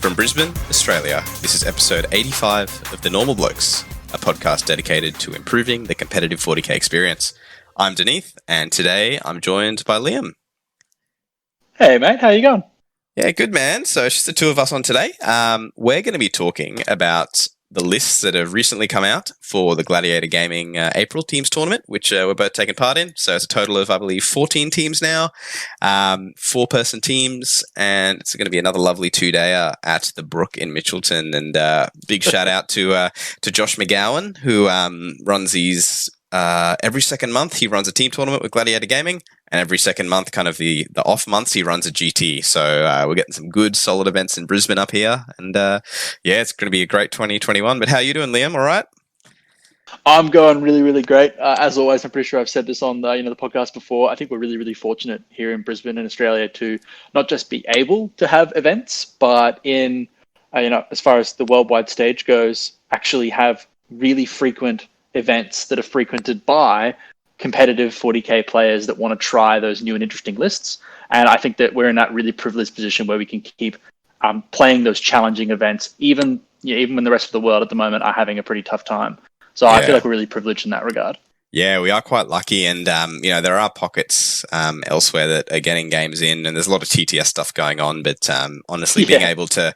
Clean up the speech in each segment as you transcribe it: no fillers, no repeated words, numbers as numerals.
From Brisbane, Australia, this is episode 85 of The Normal Blokes, a podcast dedicated to improving the competitive 40k experience. I'm Dineeth, and today I'm joined by Liam. Hey mate, how you going? Yeah, good man. So it's just the two of us on today. We're going to be talking about the lists that have recently come out for the Gladiator Gaming April Teams Tournament, which we're both taking part in. So it's a total of, I believe, 14 teams now, 4-person teams, and it's going to be another lovely 2-dayer at the Brook in Mitchelton. And big shout out to Josh McGowan, who runs these every second month. He runs a team tournament with Gladiator Gaming, and every second month, kind of the off months, he runs a GT. So we're getting some good, solid events in Brisbane up here. And yeah, it's going to be a great 2021. But how are you doing, Liam? All right? I'm going really, really great. As always, I'm pretty sure I've said this on the podcast before. I think we're really, really fortunate here in Brisbane and Australia to not just be able to have events, but in, as far as the worldwide stage goes, actually have really frequent events that are frequented by competitive 40k players that want to try those new and interesting lists. And I think that we're in that really privileged position where we can keep playing those challenging events, even when the rest of the world at the moment are having a pretty tough time. So I feel like we're really privileged in that regard. Yeah, we are quite lucky, and there are pockets elsewhere that are getting games in, and there's a lot of TTS stuff going on. But honestly, being able to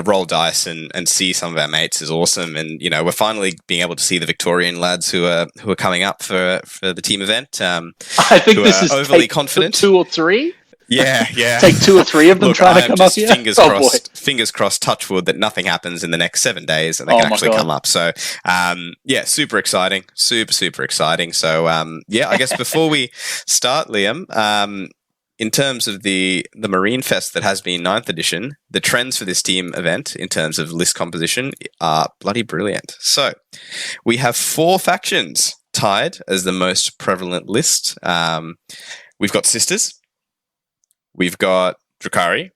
roll dice and see some of our mates is awesome. And we're finally being able to see the Victorian lads who are coming up for the team event. I think this is overly confident, 2 or 3. Yeah. Take 2 or 3 of them trying to come up here. Fingers crossed, touch wood, that nothing happens in the next 7 days and they can actually come up. So, super exciting. Super exciting. So, I guess before we start, Liam, in terms of the Marine Fest that has been 9th edition, the trends for this team event in terms of list composition are bloody brilliant. So, we have 4 factions tied as the most prevalent list. We've got Sisters. We've got Drukhari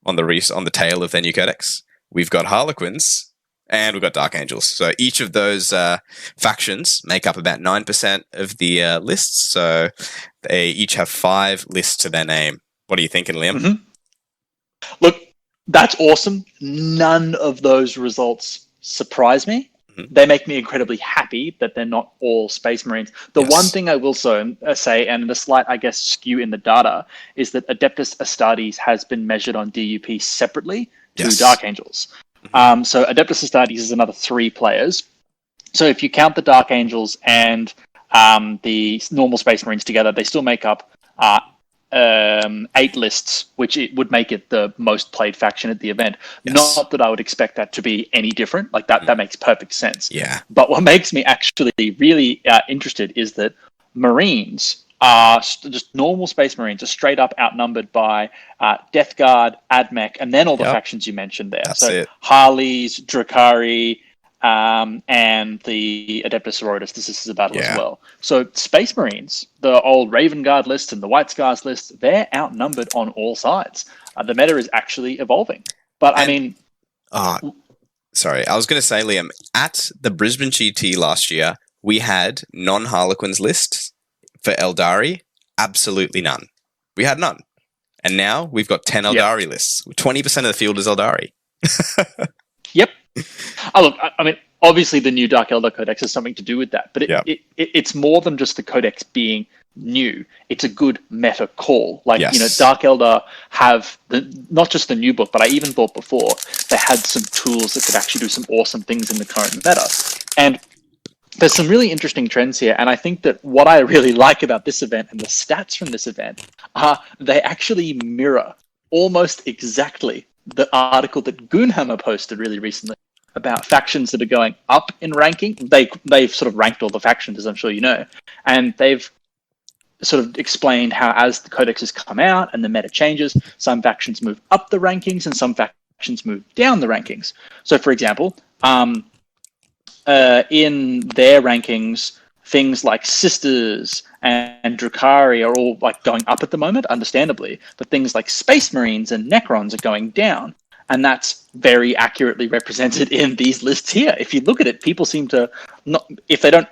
on the tail of their new codex. We've got Harlequins, and we've got Dark Angels. So each of those factions make up about 9% of the lists. So they each have 5 lists to their name. What are you thinking, Liam? Mm-hmm. Look, that's awesome. None of those results surprise me. They make me incredibly happy that they're not all Space Marines. The one thing I will say, and the slight, skew in the data, is that Adeptus Astartes has been measured on DUP separately to Dark Angels. Mm-hmm. So Adeptus Astartes is another 3 players. So if you count the Dark Angels and the normal Space Marines together, they still make up 8 lists, which it would make it the most played faction at the event. Yes. Not that I would expect that to be any different. That makes perfect sense. Yeah. But what makes me actually really interested is that Marines are just normal Space Marines are straight up outnumbered by Death Guard, AdMech, and then all the factions you mentioned there. That's it. Harleys, Drukhari, and the Adeptus Sororitas, this is a battle as well. So Space Marines, the old Raven Guard list and the White Scars list, they're outnumbered on all sides. The meta is actually evolving. But sorry, I was going to say, Liam, at the Brisbane GT last year, we had non-Harlequins lists for Eldari, absolutely none. We had none. And now we've got 10 Eldari lists. 20% of the field is Eldari. Yep. Look, obviously the new Dark Eldar Codex has something to do with that, but it's more than just the Codex being new. It's a good meta call. Dark Eldar have not just the new book, but I even thought before they had some tools that could actually do some awesome things in the current meta. And there's some really interesting trends here, and I think that what I really like about this event and the stats from this event are they actually mirror almost exactly the article that Goonhammer posted really recently about factions that are going up in ranking. They've sort of ranked all the factions, as I'm sure you know, and they've sort of explained how as the codex has come out and the meta changes, some factions move up the rankings and some factions move down the rankings. So, for example, in their rankings, things like Sisters and Drukhari are all going up at the moment, understandably, but things like Space Marines and Necrons are going down. And that's very accurately represented in these lists here. If you look at it, people seem to not, if they don't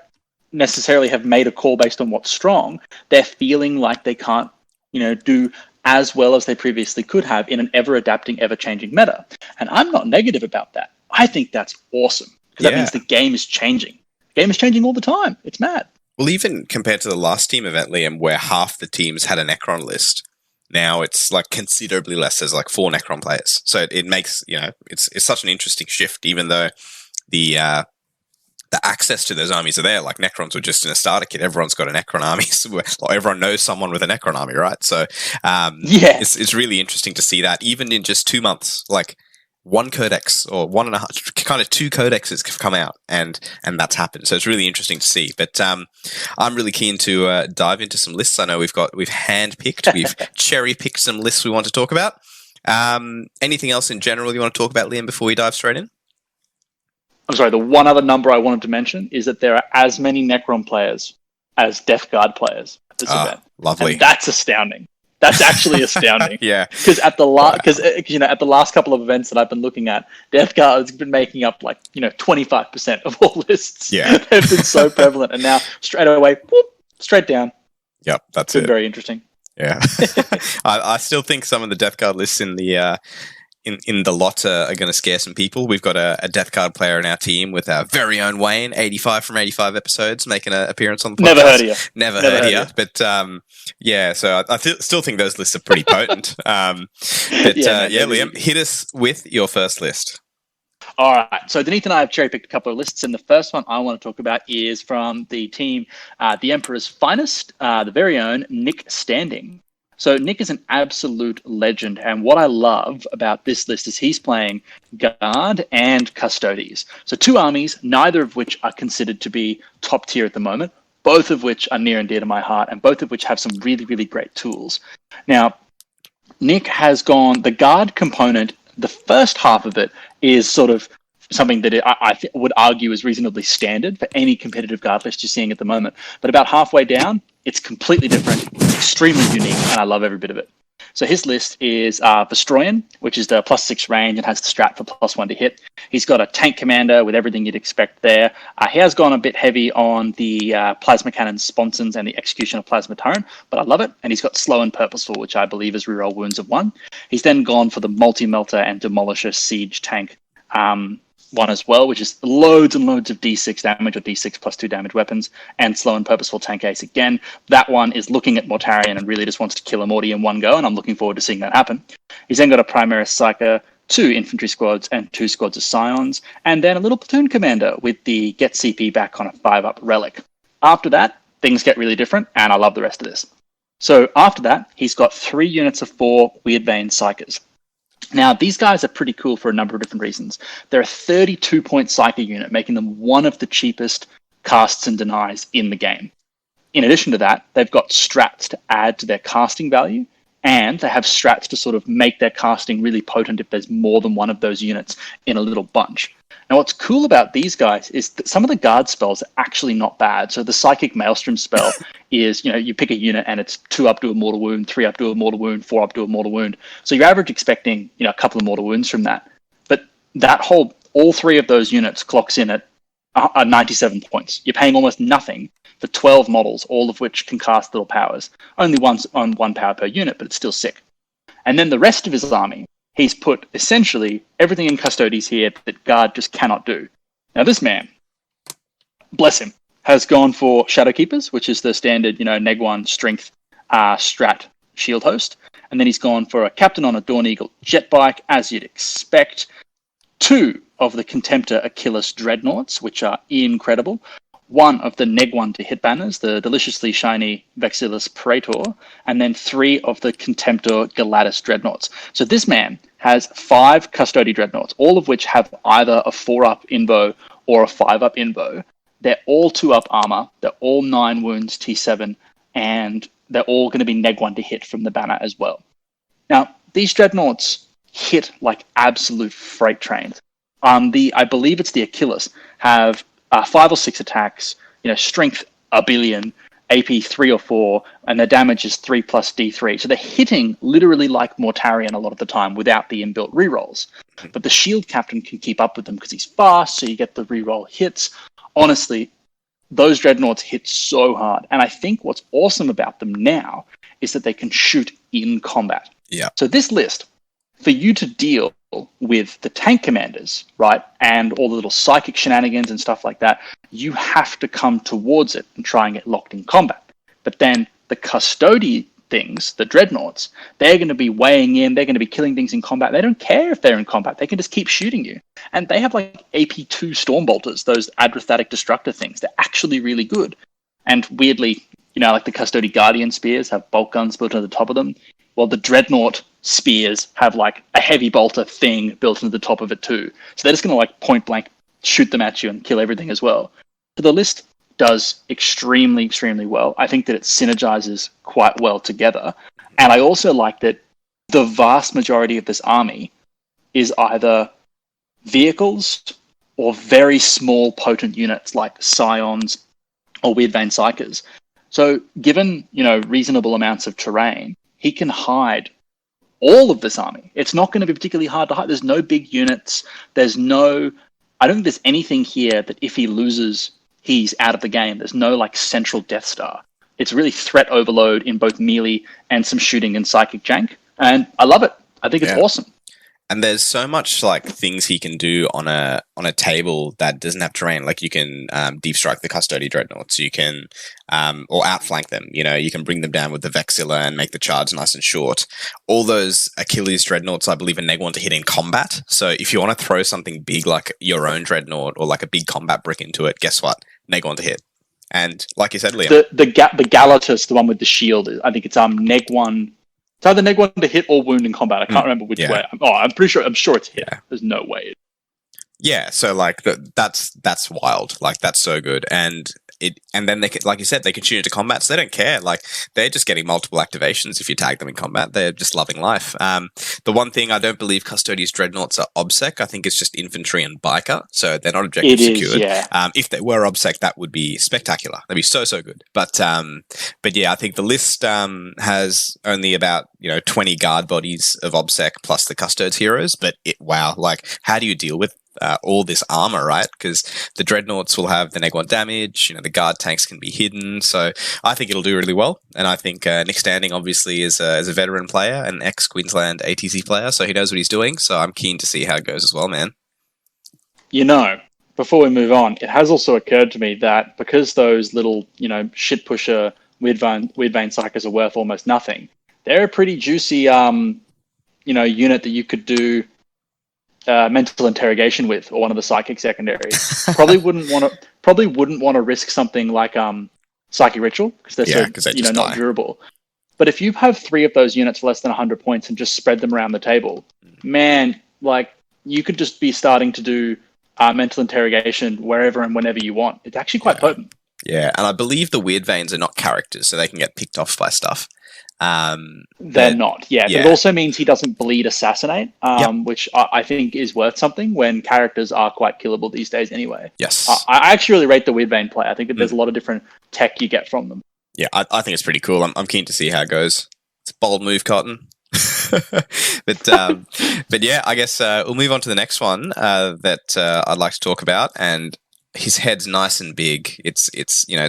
necessarily have made a call based on what's strong, they're feeling like they can't, do as well as they previously could have in an ever-adapting, ever-changing meta. And I'm not negative about that. I think that's awesome, because that means the game is changing. The game is changing all the time. It's mad. Well, even compared to the last team event, Liam, where half the teams had a Necron list, now it's like considerably less. There's like 4 Necron players. So it makes, it's such an interesting shift, even though the access to those armies are there. Like Necrons were just in a starter kit. Everyone's got a Necron army. So everyone knows someone with a Necron army, right? So it's really interesting to see that even in just 2 months, like one codex or 1.5, kind of 2 codexes have come out, and that's happened. So it's really interesting to see. But I'm really keen to dive into some lists. I know we've handpicked, we've cherry picked some lists we want to talk about. Anything else in general you want to talk about, Liam, before we dive straight in? I'm sorry, the one other number I wanted to mention is that there are as many Necron players as Death Guard players at this event. Lovely. And that's astounding. That's actually astounding. Yeah. Because at the last couple of events that I've been looking at, Death Guard's been making up 25% of all lists. Yeah. They've been so prevalent, and now straight away, straight down. Yep, that's it. Very interesting. Yeah. I still think some of the Death Guard lists in the in the lot are going to scare some people. We've got a Death Guard player in our team with our very own Wayne, 85 from 85 episodes, making an appearance on the podcast. Never heard of you. Never heard of you. But so I still think those lists are pretty potent. Liam, hit us with your first list. All right. So Dineeth and I have cherry-picked a couple of lists, and the first one I want to talk about is from the team, the Emperor's Finest, the very own Nick Standing. So Nick is an absolute legend, and what I love about this list is he's playing Guard and Custodes. So 2 armies, neither of which are considered to be top tier at the moment, both of which are near and dear to my heart, and both of which have some really, really great tools. Now, Nick has gone, the Guard component, the first half of it is sort of something that I would argue is reasonably standard for any competitive Guard list you're seeing at the moment. But about halfway down, it's completely different, extremely unique, and I love every bit of it. So his list is Vestroyan, which is the +6 range and has the strat for +1 to hit. He's got a tank commander with everything you'd expect there. He has gone a bit heavy on the plasma cannon sponsons and the execution of plasma turret, but I love it. And he's got slow and purposeful, which I believe is reroll wounds of 1. He's then gone for the multi-melter and demolisher siege tank one as well, which is loads and loads of D6 damage or D6 +2 damage weapons, and slow and purposeful tank ace again. That one is looking at Mortarion and really just wants to kill a Morty in one go, and I'm looking forward to seeing that happen. He's then got a Primaris Psyker, 2 infantry squads, and 2 squads of Scions, and then a little platoon commander with the get CP back on a 5-up relic. After that, things get really different, and I love the rest of this. So after that, he's got 3 units of 4 Weird Vein Psykers. Now, these guys are pretty cool for a number of different reasons. They're a 32-point Psyker unit, making them one of the cheapest casts and denies in the game. In addition to that, they've got strats to add to their casting value, and they have strats to sort of make their casting really potent if there's more than one of those units in a little bunch. Now, what's cool about these guys is that some of the Guard spells are actually not bad. So the Psychic Maelstrom spell is, you pick a unit and it's 2 up to a mortal wound, 3 up to a mortal wound, 4 up to a mortal wound. So you're average expecting, a couple of mortal wounds from that. But that all 3 of those units clocks in at 97 points. You're paying almost nothing for 12 models, all of which can cast little powers. Only on 1 power per unit, but it's still sick. And then the rest of his army, he's put essentially everything in Custodes here that Guard just cannot do. Now this man, bless him, has gone for Shadowkeepers, which is the standard, neg 1 strength strat shield host. And then he's gone for a Captain on a Dawn Eagle jet bike, as you'd expect. 2 of the Contemptor Achilles Dreadnoughts, which are incredible. 1 of the neg 1 to hit banners, the deliciously shiny Vexillus Praetor, and then 3 of the Contemptor Galatis Dreadnoughts. So this man has 5 Custody Dreadnoughts, all of which have either a 4-up invo or a 5-up invo. They're all 2-up armor, they're all 9 wounds T7, and they're all going to be neg 1 to hit from the banner as well. Now, these Dreadnoughts hit like absolute freight trains. I believe it's the Achilles, have 5 or 6 attacks, strength 1 billion, AP 3 or 4, and their damage is 3 plus D3. So they're hitting literally like Mortarion a lot of the time without the inbuilt rerolls. But the shield captain can keep up with them because he's fast, so you get the reroll hits. Honestly, those Dreadnoughts hit so hard. And I think what's awesome about them now is that they can shoot in combat. Yeah. So this list, for you to deal with the tank commanders, right, and all the little psychic shenanigans and stuff like that, you have to come towards it and try and get locked in combat. But then the custody things, the dreadnoughts, they're going to be weighing in, they're going to be killing things in combat. They don't care if they're in combat. They can just keep shooting you. And they have like AP2 Stormbolters, those adrostatic destructor things. They're actually really good. And weirdly, like the Custody Guardian spears have bolt guns built into the top of them. Well, the Dreadnought spears have like a heavy bolter thing built into the top of it too. So they're just going to like point blank shoot them at you and kill everything as well. So the list does extremely, extremely well. I think that it synergizes quite well together. And I also like that the vast majority of this army is either vehicles or very small potent units like Scions or Weird Vein Psychers. So given, reasonable amounts of terrain, he can hide all of this army. It's not going to be particularly hard to hide. There's no big units. I don't think there's anything here that if he loses, he's out of the game. There's no like central Death Star. It's really threat overload in both melee and some shooting and psychic jank. And I love it. I think it's awesome. And there's so much like things he can do on a table that doesn't have terrain. Like you can deep strike the Custody Dreadnoughts. You can or outflank them. You can bring them down with the Vexilla and make the charge nice and short. All those Achilles Dreadnoughts, I believe, are neg 1 to hit in combat. So if you want to throw something big like your own Dreadnought or like a big combat brick into it, guess what? Neg 1 to hit. And like you said, Liam, the Galatus, the one with the shield, I think it's neg 1. It's either neg 1 to hit or wound in combat. I can't remember which way. I'm sure it's hit. Yeah. There's no way. Yeah, so like that's wild. Like that's so good. And then they can, like you said, they can shoot into combat, so they don't care. Like they're just getting multiple activations if you tag them in combat. They're just loving life. The one thing I don't believe Custodies Dreadnoughts are obsec. I think it's just infantry and biker, so they're not objective secured. If they were obsec, that would be spectacular. That'd be so good. But yeah, I think the list has only about 20 guard bodies of obsec plus the Custodes heroes. But like how do you deal with all this armor, right? Because the Dreadnoughts will have the neg 1 damage, the guard tanks can be hidden, so I think it'll do really well. And I think Nick Standing obviously is a veteran player, an ex-Queensland ATC player, so he knows what he's doing, so I'm keen to see how it goes as well, man. Before we move on, it has also occurred to me that because those little, shit pusher Weird Vein Psychers are worth almost nothing, they're a pretty juicy, unit that you could do mental interrogation with, or one of the psychic secondaries. Probably wouldn't want to risk something like psychic ritual because they're not durable. But if you have 3 of those units for less than 100 points and just spread them around the table, man, like you could just be starting to do mental interrogation wherever and whenever you want. It's actually quite potent. Yeah, and I believe the Weird Veins are not characters, so they can get picked off by stuff. They're not, but it also means he doesn't bleed assassinate, which I think is worth something when characters are quite killable these days anyway. Yes. I actually really rate the Weird Vein play. I think that there's a lot of different tech you get from them. Yeah, I think it's pretty cool. I'm keen to see how it goes. It's a bold move, Cotton. but yeah, I guess we'll move on to the next one that I'd like to talk about, and his head's nice and big. It's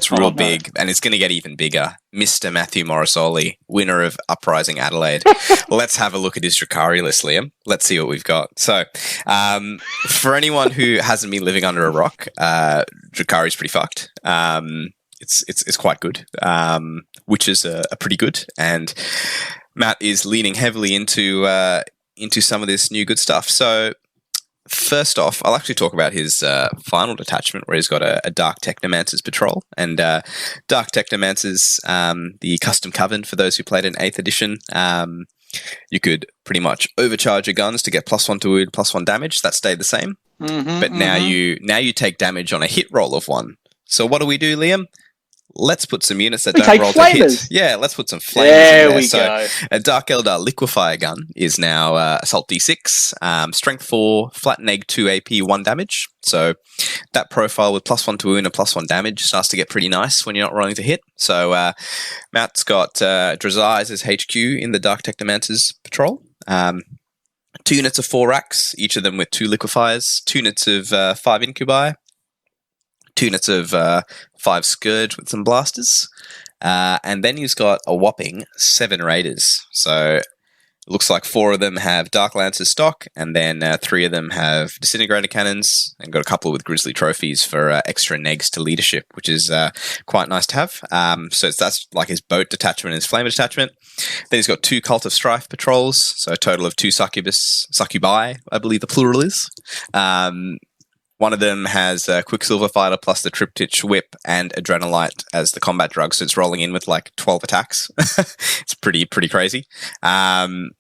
real big, and it's going to get even bigger. Mr. Matthew Morrisoli, winner of Uprising Adelaide. Let's have a look at his Drukhari list, Liam. Let's see what we've got. So, for anyone who hasn't been living under a rock, Drukhari's pretty fucked. It's quite good. Witches are pretty good, and Matt is leaning heavily into some of this new good stuff. So, first off, I'll actually talk about his final detachment, where he's got a Dark Technomancer's Patrol. And Dark Technomancer's, the custom coven for those who played in 8th edition. You could pretty much overcharge your guns to get +1 to wound, +1 damage. That stayed the same. But now you take damage on a hit roll of 1. So what do we do, Liam? Let's put some units that don't roll flamers. To hit. Yeah, let's put some flamers in there. So a Dark Eldar Liquefier gun is now Assault D6, Strength 4, Flat Neg 2 AP, 1 damage. So that profile with +1 to wound and +1 damage starts to get pretty nice when you're not rolling to hit. So Matt's got Drazai as his HQ in the Dark Technomancer's Patrol. 2 units of 4 racks, each of them with 2 liquefiers, 2 units of 5 incubi, 2 2 units of 5 Scourge with some blasters. And then he's got a whopping 7 Raiders. So it looks like 4 of them have Dark Lances stock, and then 3 of them have Disintegrator Cannons, and got a couple with Grizzly Trophies for extra negs to leadership, which is quite nice to have. So that's like his boat detachment and his flamer detachment. Then he's got 2 Cult of Strife patrols, so a total of 2 Succubi, I believe the plural is. One of them has a Quicksilver Fighter plus the Triptych Whip and Adrenalite as the combat drug, so it's rolling in with like 12 attacks. It's pretty crazy. Then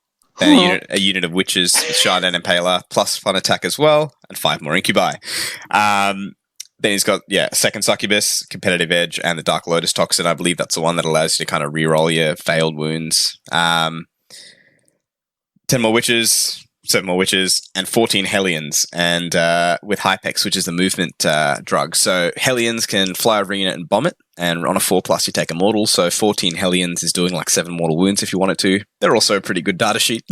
a unit of Witches, Shardane Impaler, plus fun attack as well, and 5 more Incubi. Then he's got, a second Succubus, Competitive Edge, and the Dark Lotus Toxin. I believe that's the one that allows you to kind of reroll your failed wounds. 10 more Witches, 7 more Witches, and 14 Hellions, and with Hypex, which is the movement drug. So Hellions can fly over a unit and bomb it, and on a 4+, you take a mortal. So 14 Hellions is doing like 7 mortal wounds if you wanted to. They're also a pretty good data sheet.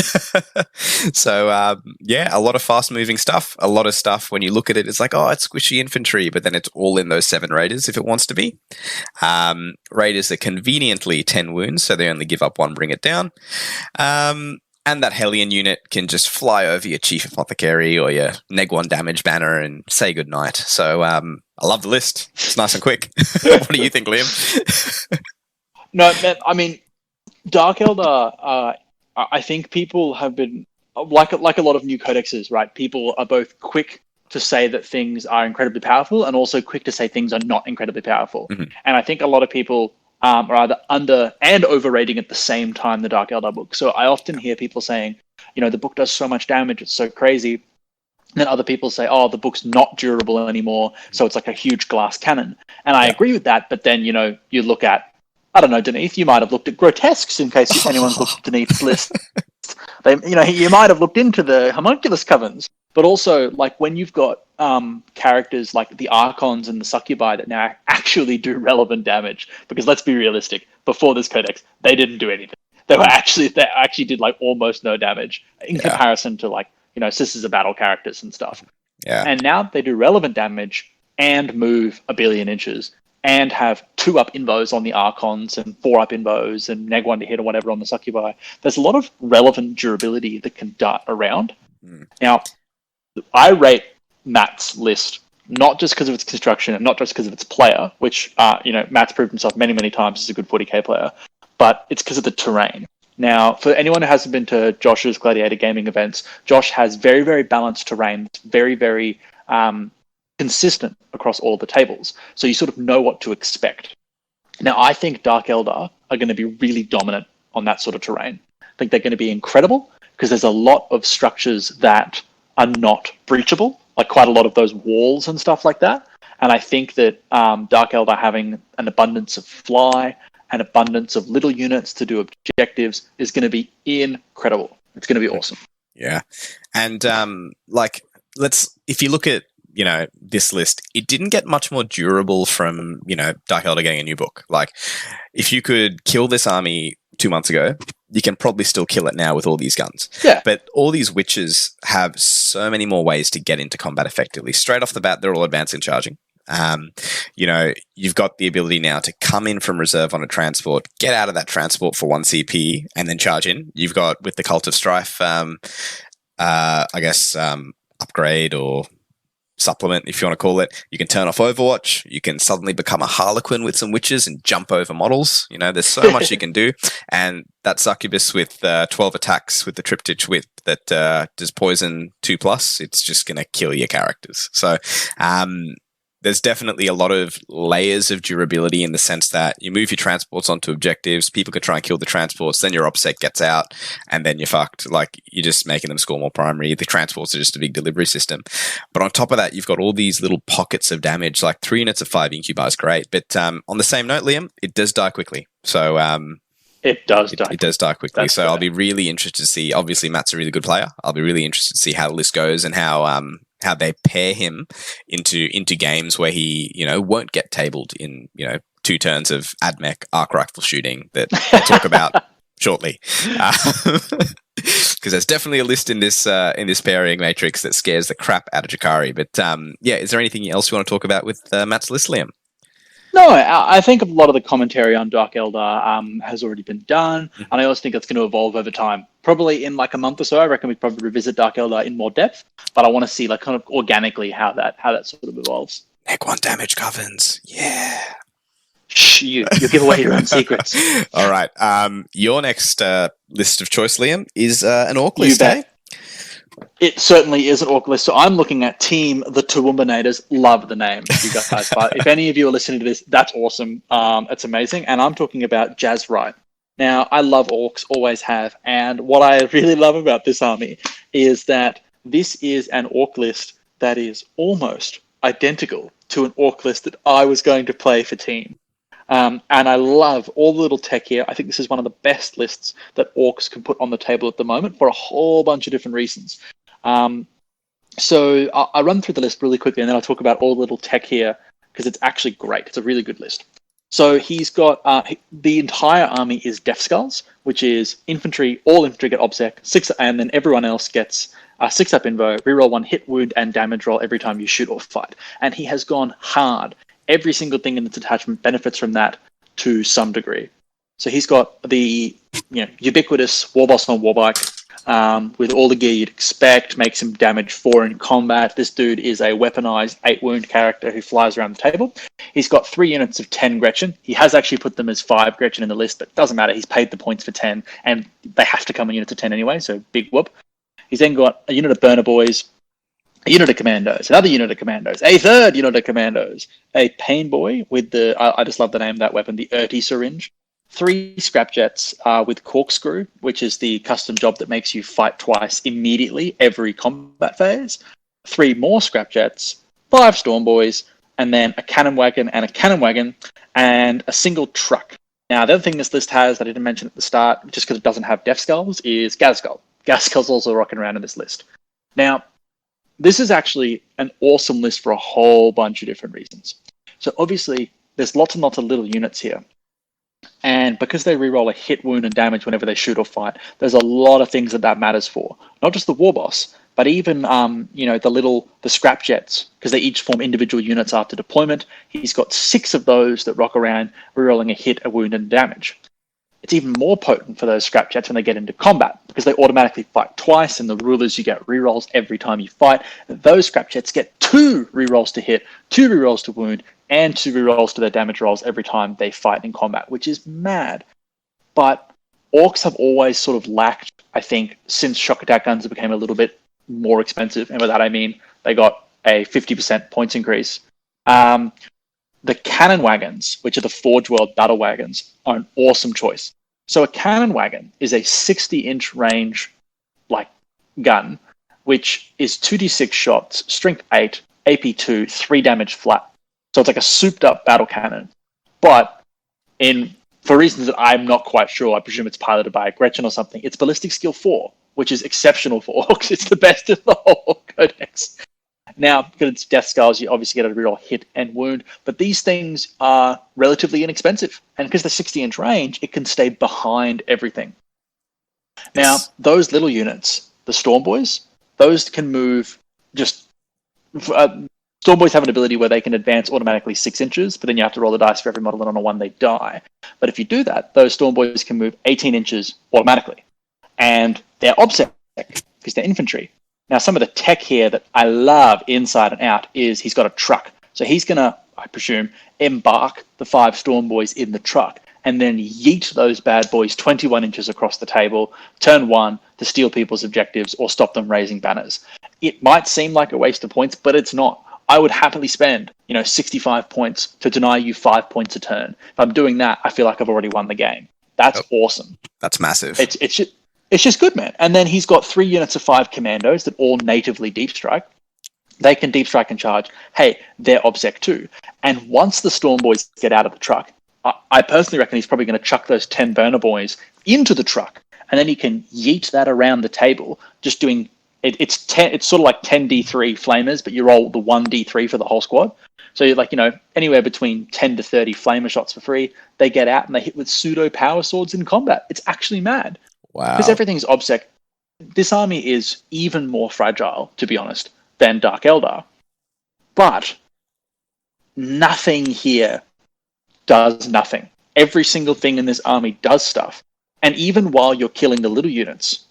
So a lot of fast-moving stuff. A lot of stuff, when you look at it, it's like, oh, it's squishy infantry, but then it's all in those 7 Raiders if it wants to be. Raiders are conveniently 10 wounds, so they only give up 1, bring it down. And that Hellion unit can just fly over your Chief Apothecary or your neg 1 damage banner and say goodnight. So I love the list. It's nice and quick. What do you think, Liam? No, I mean, Dark Eldar, I think people have been, like a lot of new codexes, right? People are both quick to say that things are incredibly powerful and also quick to say things are not incredibly powerful. Mm-hmm. And I think a lot of people are either under and overrating at the same time the Dark Eldar book. So I often hear people saying, the book does so much damage, it's so crazy. And then other people say, oh, the book's not durable anymore, so it's like a huge glass cannon. And I agree with that, but then, you look at, I don't know, Dineeth, you might have looked at Grotesques in case anyone's looked at Dineeth's list. You might have looked into the Homunculus Covens. But also, like, when you've got characters like the Archons and the Succubi that now actually do relevant damage, because let's be realistic, before this codex, they didn't do anything. They actually did like almost no damage in comparison to like, Sisters of Battle characters and stuff. Yeah. And now they do relevant damage and move 1 billion inches and have 2-up invos on the Archons and 4-up invos and neg 1 to hit or whatever on the Succubi. There's a lot of relevant durability that can dart around. Now, I rate Matt's list not just because of its construction and not just because of its player, which Matt's proved himself many, many times as a good 40k player, but it's because of the terrain. Now, for anyone who hasn't been to Josh's Gladiator Gaming events, Josh has very, very balanced terrain. It's very, very consistent across all the tables. So you sort of know what to expect. Now, I think Dark Eldar are going to be really dominant on that sort of terrain. I think they're going to be incredible because there's a lot of structures that are not breachable, like quite a lot of those walls and stuff like that. And I think that Dark Eldar having an abundance of fly, an abundance of little units to do objectives is going to be incredible. It's going to be awesome. Yeah. And if you look at, this list, it didn't get much more durable from, Dark Eldar getting a new book. Like, if you could kill this army 2 months ago, you can probably still kill it now with all these guns. Yeah. But all these witches have so many more ways to get into combat effectively. Straight off the bat, they're all advancing charging. You've got the ability now to come in from reserve on a transport, get out of that transport for 1 CP, and then charge in. You've got, with the Cult of Strife, upgrade or supplement, if you want to call it. You can turn off Overwatch. You can suddenly become a Harlequin with some witches and jump over models. There's so much you can do. And that Succubus with 12 attacks with the Triptych Whip that does poison 2+, it's just going to kill your characters. So there's definitely a lot of layers of durability in the sense that you move your transports onto objectives, people can try and kill the transports, then your OPSEC gets out, and then you're fucked. Like, you're just making them score more primary. The transports are just a big delivery system. But on top of that, you've got all these little pockets of damage, like 3 units of 5 Incubi is great. But on the same note, Liam, it does die quickly. So it does die. It does die quickly. That's I'll be really interested to see. Obviously, Matt's a really good player. I'll be really interested to see how the list goes and how they pair him into games where he, won't get tabled in, 2 turns of AdMech arc rifle shooting that we'll talk about shortly. Because there's definitely a list in this pairing matrix that scares the crap out of Drukhari. But is there anything else you want to talk about with Matt's list, Liam? No, I think a lot of the commentary on Dark Eldar has already been done, and I also think it's going to evolve over time. Probably in like a month or so, I reckon we probably revisit Dark Eldar in more depth. But I want to see like kind of organically how that sort of evolves. Neck 1 damage covens, yeah. Shh, you give away your own secrets. All right, your next list of choice, Liam, is an orc list, eh? It certainly is an orc list. So I'm looking at Team the Toowoombanators. Love the name, you guys. But if any of you are listening to this, that's awesome. It's amazing. And I'm talking about Jazz Wright. Now, I love orcs, always have. And what I really love about this army is that this is an orc list that is almost identical to an orc list that I was going to play for Team. And I love all the little tech here. I think this is one of the best lists that orcs can put on the table at the moment for a whole bunch of different reasons. So I'll run through the list really quickly, and then I'll talk about all the little tech here because it's actually great. It's a really good list. So he's got the entire army is Death Skulls, which is infantry. All infantry get obsec 6, and then everyone else gets 6-up invo, reroll 1 hit, wound, and damage roll every time you shoot or fight. And he has gone hard. Every single thing in this attachment benefits from that to some degree. So he's got the ubiquitous Warboss on Warbike with all the gear you'd expect, makes him damage 4 in combat. This dude is a weaponized 8 wound character who flies around the table. He's got 3 units of 10 Gretchen. He has actually put them as 5 Gretchen in the list, but it doesn't matter. He's paid the points for 10, and they have to come in units of 10 anyway, so big whoop. He's then got a unit of Burner Boys, a unit of Commandos, another unit of Commandos, a third unit of Commandos, a Pain Boy with the, I just love the name of that weapon, the Urti Syringe, 3 Scrapjets with Corkscrew, which is the custom job that makes you fight twice immediately every combat phase, 3 more Scrapjets, 5 Storm Boys, and then a Cannon Wagon and a single truck. Now, the other thing this list has that I didn't mention at the start, just because it doesn't have Death Skulls, is Ghazghkull. Ghazghkull's also rocking around in this list. Now, this is actually an awesome list for a whole bunch of different reasons. So obviously, there's lots and lots of little units here. And because they reroll a hit, wound, and damage whenever they shoot or fight, there's a lot of things that matters for. Not just the Warboss, but even the Scrapjets, because they each form individual units after deployment. He's got 6 of those that rock around, rerolling a hit, a wound, and damage. It's even more potent for those Scrapjets when they get into combat because they automatically fight twice, and the rulers, you get rerolls every time you fight. Those Scrapjets get 2 rerolls to hit, 2 rerolls to wound, and 2 rerolls to their damage rolls every time they fight in combat, which is mad. But orcs have always sort of lacked, I think, since shock attack guns became a little bit more expensive, and by that I mean they got a 50% points increase. The cannon wagons, which are the Forge World battle wagons, are an awesome choice. So a cannon wagon is a 60-inch range gun, which is 2d6 shots, strength 8, AP 2, 3 damage flat. So it's like a souped-up battle cannon. But for reasons that I'm not quite sure, I presume it's piloted by a Gretchen or something, it's ballistic skill 4, which is exceptional for orcs. It's the best of the whole codex. Now, because it's Death Skulls, you obviously get a reroll hit and wound, but these things are relatively inexpensive. And because the 60-inch range, it can stay behind everything. Now, those little units, the Storm Boys, those can move Storm Boys have an ability where they can advance automatically 6 inches, but then you have to roll the dice for every model, and on a 1 they die. But if you do that, those Storm Boys can move 18 inches automatically. And they're obsec because they're infantry. Now, some of the tech here that I love inside and out is he's got a truck. So he's going to, I presume, embark the 5 Storm Boys in the truck and then yeet those bad boys 21 inches across the table, turn 1 to steal people's objectives or stop them raising banners. It might seem like a waste of points, but it's not. I would happily spend, 65 points to deny you 5 points a turn. If I'm doing that, I feel like I've already won the game. That's awesome. That's massive. It's just good, man. And then he's got 3 units of 5 commandos that all natively deep strike. They can deep strike and charge. Hey, they're obsec too. And once the Storm Boys get out of the truck, I personally reckon he's probably going to chuck those 10 burner boys into the truck, and then he can yeet that around the table, just doing it's sort of like 10 D3 flamers, but you roll the 1 D3 for the whole squad. So you're anywhere between 10 to 30 flamer shots for free. They get out and they hit with pseudo power swords in combat. It's actually mad. Wow. Because everything's obsec. this army is even more fragile, to be honest, than Dark Eldar. But nothing here does nothing. Every single thing in this army does stuff. And even while you're killing the little units,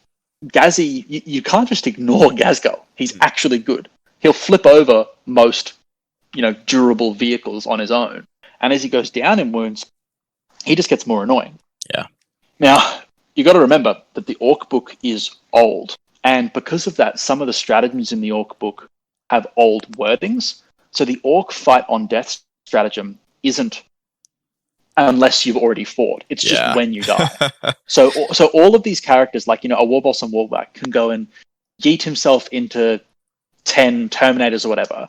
Gazzy, you can't just ignore Ghazghkull. He's actually good. He'll flip over most, durable vehicles on his own. And as he goes down in wounds, he just gets more annoying. Yeah. Now, you got to remember that the Orc book is old. And because of that, some of the stratagems in the Orc book have old wordings. So the Orc fight on death stratagem isn't unless you've already fought. It's just when you die. So all of these characters, like, a Warboss and Warback, can go and yeet himself into 10 Terminators or whatever,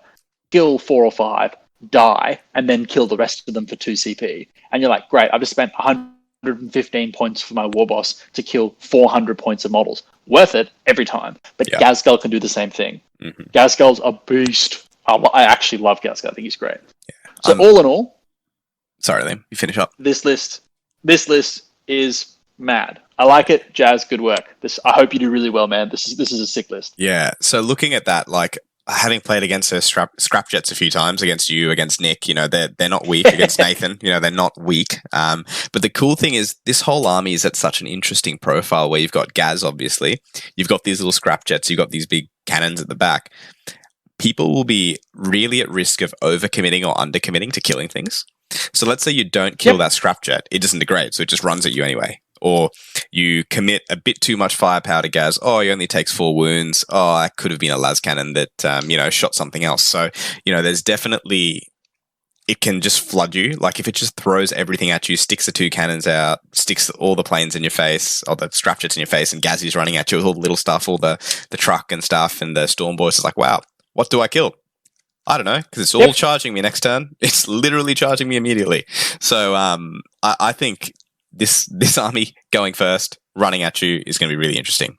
kill 4 or 5, die, and then kill the rest of them for 2 CP. And you're like, great, I've just spent 115 points for my Warboss to kill 400 points of models. Worth it every time. But Ghazghkull can do the same thing. Mm-hmm. Ghazghkull's a beast. I actually love Ghazghkull. I think he's great. Yeah. So all in all, sorry, Liam, you finish up. This list is mad. I like it. Jazz, good work. I hope you do really well, man. This is a sick list. Yeah. So looking at that, like, having played against Scrapjets a few times, against you, against Nick, they're not weak. Against Nathan, they're not weak. But the cool thing is this whole army is at such an interesting profile where you've got Gaz, obviously. You've got these little Scrapjets. You've got these big cannons at the back. People will be really at risk of overcommitting or undercommitting to killing things. So let's say you don't kill that Scrapjet. It doesn't degrade, so it just runs at you anyway. Or you commit a bit too much firepower to Gaz. Oh, he only takes 4 wounds. Oh, that could have been a las cannon that, shot something else. So, there's definitely, it can just flood you. Like if it just throws everything at you, sticks the 2 cannons out, sticks all the planes in your face, or the Scrapjets in your face, and Gazzy's running at you with all the little stuff, all the truck and stuff, and the Storm Boys is like, wow, what do I kill? I don't know, because it's all charging me next turn. It's literally charging me immediately. So I think this army going first, running at you, is going to be really interesting.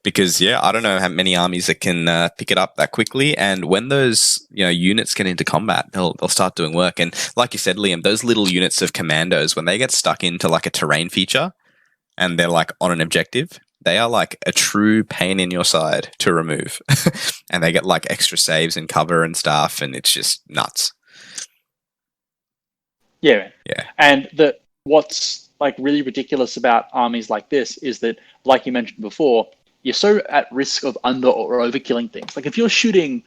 Because, I don't know how many armies that can pick it up that quickly. And when those units get into combat, they'll start doing work. And like you said, Liam, those little units of commandos, when they get stuck into like a terrain feature and they're like on an objective, they are like a true pain in your side to remove. And they get like extra saves and cover and stuff, and it's just nuts. Yeah. And what's like really ridiculous about armies like this is that, like you mentioned before, you're so at risk of under or overkilling things. Like if you're shooting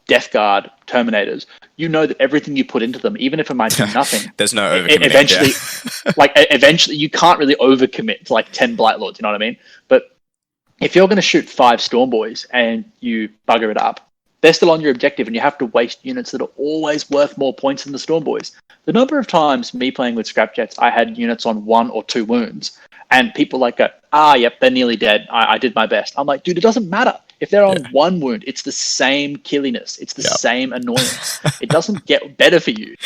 Death Guard Terminators, that everything you put into them, even if it might do nothing, there's no overcommitting. Eventually you can't really overcommit to like 10 Blight Lords, you know what I mean? But if you're going to shoot 5 Storm Boys and you bugger it up, they're still on your objective and you have to waste units that are always worth more points than the Storm Boys. The number of times me playing with Scrapjets, I had units on 1 or 2 wounds, and people go, yep, they're nearly dead. I did my best. I'm like, dude, it doesn't matter. If they're on 1 wound, it's the same killiness. It's the same annoyance. It doesn't get better for you.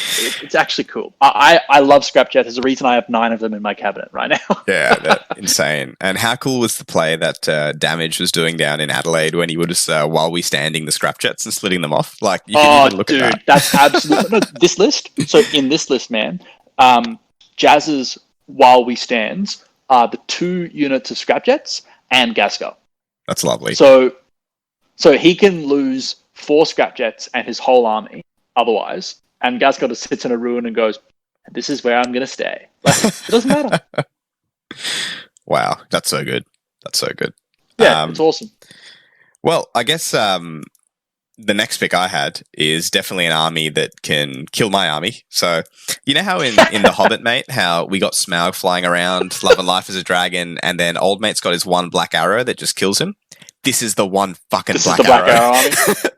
It's actually cool. I love Scrapjets. There's a reason I have 9 of them in my cabinet right now. Yeah, that's insane. And how cool was the play that Damage was doing down in Adelaide when he was, while we standing the Scrapjets and splitting them off? Like, you can even look at that. That's absolutely... No, this list, so in this list, man, Jazz's While We Stands are the 2 units of Scrapjets and Ghazghkull. That's lovely. So he can lose 4 Scrapjets and his whole army otherwise, and Ghazghkull just sits in a ruin and goes, this is where I'm going to stay. Like, it doesn't matter. Wow, that's so good. Yeah, it's awesome. Well, I guess the next pick I had is definitely an army that can kill my army. So, you know how in The Hobbit, mate, how we got Smaug flying around, loving life as a dragon, and then old mate's got his one black arrow that just kills him? This is the one fucking black arrow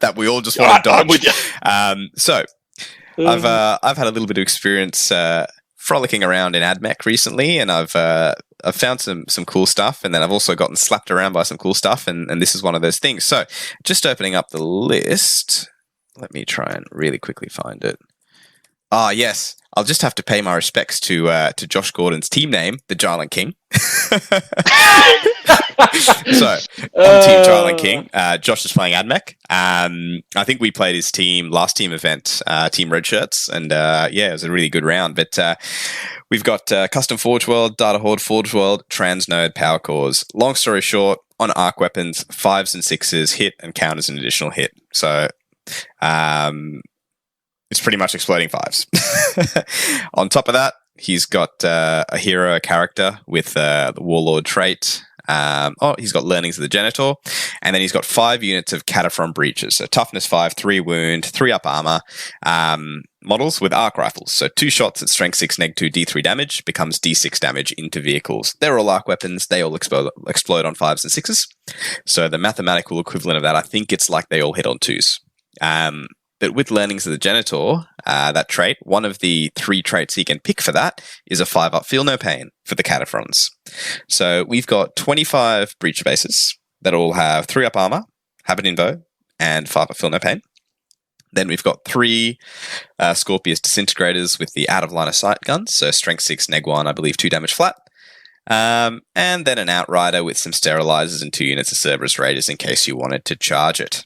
that we all just want to dodge. I'm with you. So, I've had a little bit of experience frolicking around in AdMech recently, and I've found some cool stuff, and then I've also gotten slapped around by some cool stuff, and this is one of those things. So, just opening up the list, let me try and really quickly find it. Ah, yes. I'll just have to pay my respects to Josh Gordon's team name, the Jarlan King. So, on Team Giant King, Josh is playing Admech. I think we played his team last team event, Team Red Shirts, and it was a really good round. But we've got Custom Forge World, Data Horde Forge World, Transnode, Power Cores. Long story short, on arc weapons, 5s and 6s hit and count as an additional hit. So, it's pretty much exploding 5s. On top of that, he's got a hero character with the Warlord trait. He's got Learnings of the Genitor. And then he's got 5 units of Cataphron Breaches. So toughness 5, 3 wound, 3 up armor models with arc rifles. So 2 shots at strength 6, neg 2, d3 damage becomes d6 damage into vehicles. They're all arc weapons. They all explode on 5s and 6s. So the mathematical equivalent of that, I think it's like they all hit on 2s. But with Learnings of the Genitor, that trait, one of the 3 traits he can pick for that is a 5-up Feel No Pain for the Cataphrons. So we've got 25 breach bases that all have 3-up armor, have an invo, and 5-up Feel No Pain. Then we've got 3 Scorpius Disintegrators with the out of line of sight guns, so strength 6, neg 1, I believe 2 damage flat. And then an Outrider with some Sterilizers and 2 units of Cerberus Raiders in case you wanted to charge it.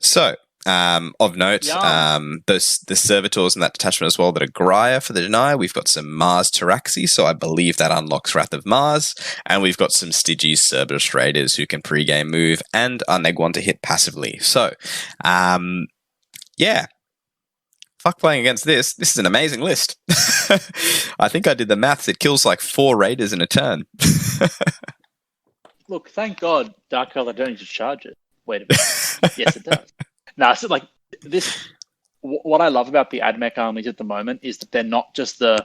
So, of note, the servitors in that detachment as well that are Graia for the Denier. We've got some Mars Taraxi, so I believe that unlocks Wrath of Mars. And we've got some Stygies Cerberus Raiders who can pre-game move and are neg 1 to hit passively. So, fuck playing against this. This is an amazing list. I think I did the maths. It kills like 4 Raiders in a turn. Look, thank God Dark Elder don't need to charge it. Wait a minute. Yes, it does. No, so like this, what I love about the Admech armies at the moment is that they're not just the,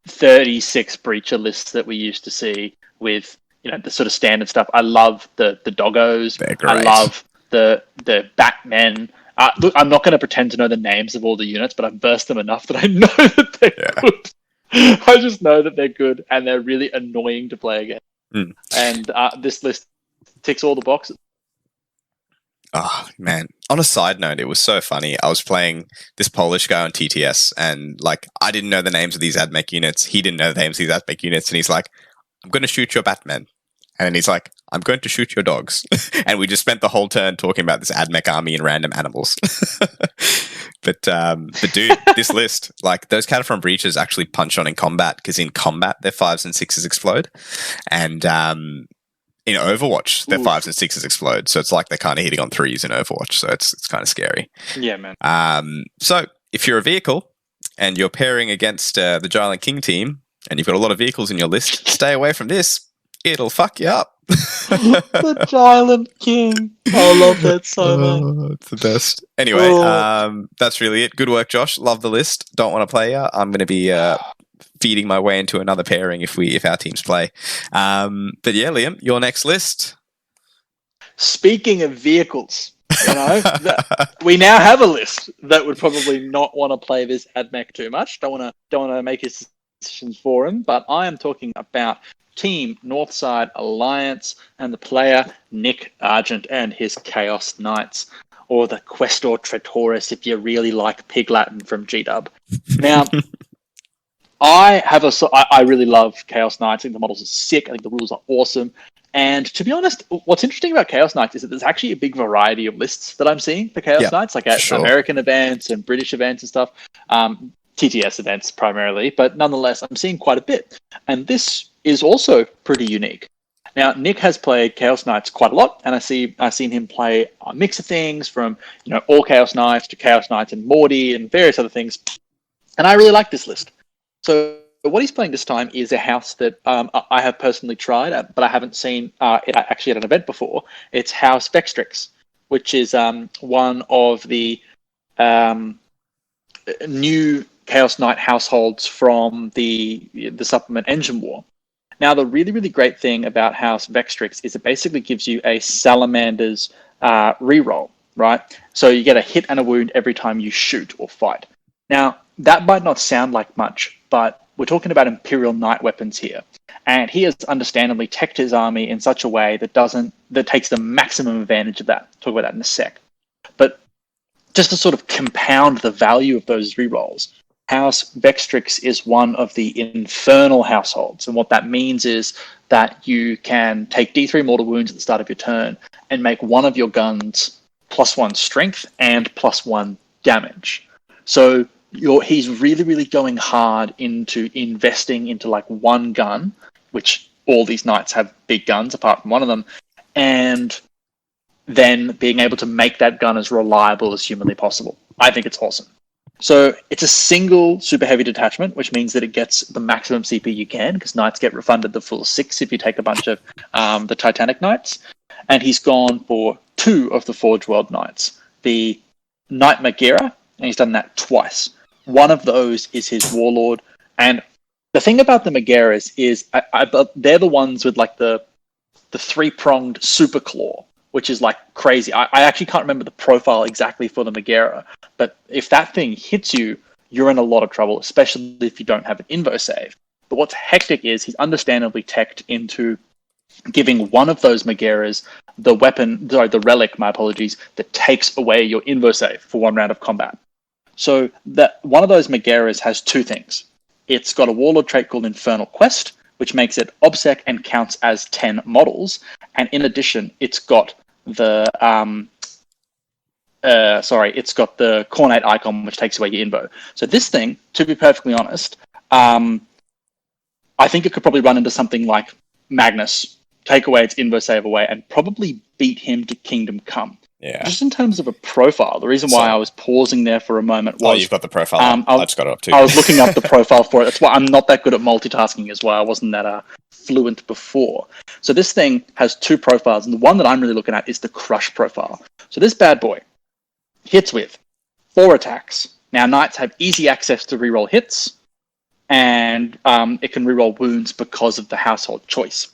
36 breacher lists that we used to see with, the sort of standard stuff. I love the doggos. I love the Batmen. Look, I'm not going to pretend to know the names of all the units, but I've versed them enough that I know that they're good. I just know that they're good and they're really annoying to play against. And this list ticks all the boxes. Oh, man. On a side note, it was so funny. I was playing this Polish guy on TTS and, I didn't know the names of these Admech units. He didn't know the names of these Admech units. And he's like, I'm going to shoot your Batman. And then he's like, I'm going to shoot your dogs. And we just spent the whole turn talking about this Admech army and random animals. But dude, this list, those Cataphron Breaches actually punch on in combat because in combat, their 5s and 6s explode. And in Overwatch, their 5s and 6s explode. So it's like they're kind of hitting on 3s in Overwatch. So it's kind of scary. Yeah, man. So if you're a vehicle and you're pairing against the Giant King team and you've got a lot of vehicles in your list, stay away from this. It'll fuck you up. The Giant King. I love that so much. It's the best. Anyway, that's really it. Good work, Josh. Love the list. Don't want to play you. I'm going to be feeding my way into another pairing if our teams play. But yeah, Liam, your next list. Speaking of vehicles, we now have a list that would probably not want to play this Admech too much. Don't want to make his decisions for him. But I am talking about Team Northside Alliance and the player Nick Argent and his Chaos Knights, or the Questor Tretoris if you really like Pig Latin from G-Dub. Now, I really love Chaos Knights. I think the models are sick. I think the rules are awesome. And to be honest, what's interesting about Chaos Knights is that there's actually a big variety of lists that I'm seeing for Chaos Knights, like at American events and British events and stuff. TTS events primarily, but nonetheless, I'm seeing quite a bit. And this is also pretty unique. Now, Nick has played Chaos Knights quite a lot, and I've seen him play a mix of things from, all Chaos Knights to Chaos Knights and Morty and various other things. And I really like this list. So what he's playing this time is a house that I have personally tried, but I haven't seen it actually at an event before. It's House Vextrix, which is one of the new Chaos Knight households from the supplement Engine War. Now, the really, really great thing about House Vextrix is it basically gives you a Salamander's reroll, right? So you get a hit and a wound every time you shoot or fight. Now, that might not sound like much, but we're talking about Imperial Knight weapons here. And he has understandably teched his army in such a way that takes the maximum advantage of that. Talk about that in a sec. But just to sort of compound the value of those rerolls, House Vextrix is one of the infernal households. And what that means is that you can take D3 mortal wounds at the start of your turn and make one of your guns +1 strength and +1 damage. So he's really, really going hard into investing into like one gun, which all these knights have big guns apart from one of them, and then being able to make that gun as reliable as humanly possible. I think it's awesome. So it's a single super heavy detachment, which means that it gets the maximum CP you can, because knights get refunded the full 6 if you take a bunch of the Titanic knights. And he's gone for 2 of the Forge World knights. The Knight Megara, and he's done that twice. One of those is his Warlord. And the thing about the Megaras is they're the ones with like the 3-pronged super claw, which is like crazy. I actually can't remember the profile exactly for the Megara, but if that thing hits you, you're in a lot of trouble, especially if you don't have an invo save. But what's hectic is he's understandably teched into giving one of those Megaras the relic, that takes away your invo save for 1 round of combat. So that one of those Megaras has 2 things. It's got a Warlord trait called Infernal Quest, which makes it obsec and counts as 10 models. And in addition, it's got the Cornate icon, which takes away your invo. So this thing, to be perfectly honest, I think it could probably run into something like Magnus, take away its invo save away, and probably beat him to Kingdom Come. Yeah. Just in terms of a profile, the reason why I was pausing there for a moment was... Oh, you've got the profile. I just got it up too. I was looking up the profile for it. That's why I'm not that good at multitasking as well. I wasn't that fluent before. So this thing has 2 profiles, and the one that I'm really looking at is the Crush profile. So this bad boy hits with 4 attacks. Now, knights have easy access to reroll hits, and it can reroll wounds because of the household choice.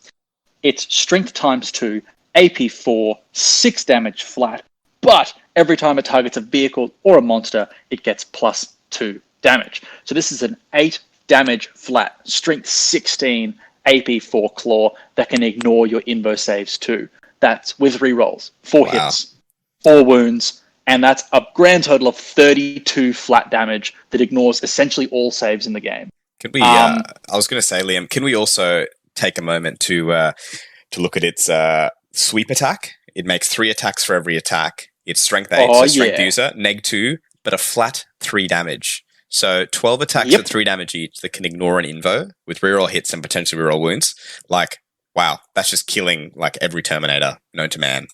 It's strength ×2, AP 4, 6 damage flat, but every time it targets a vehicle or a monster, it gets +2 damage. So this is an 8 damage flat, strength 16, AP 4 claw that can ignore your invo saves too. That's with rerolls, 4 hits, 4 wounds, and that's a grand total of 32 flat damage that ignores essentially all saves in the game. Could we? I was going to say, Liam, can we also take a moment to look at its sweep attack? It makes 3 attacks for every attack. It's strength 8, so strength user, neg 2, but a flat 3 damage. So 12 attacks at 3 damage each that can ignore an invo with reroll hits and potentially reroll wounds. Like, wow, that's just killing like every Terminator known to man.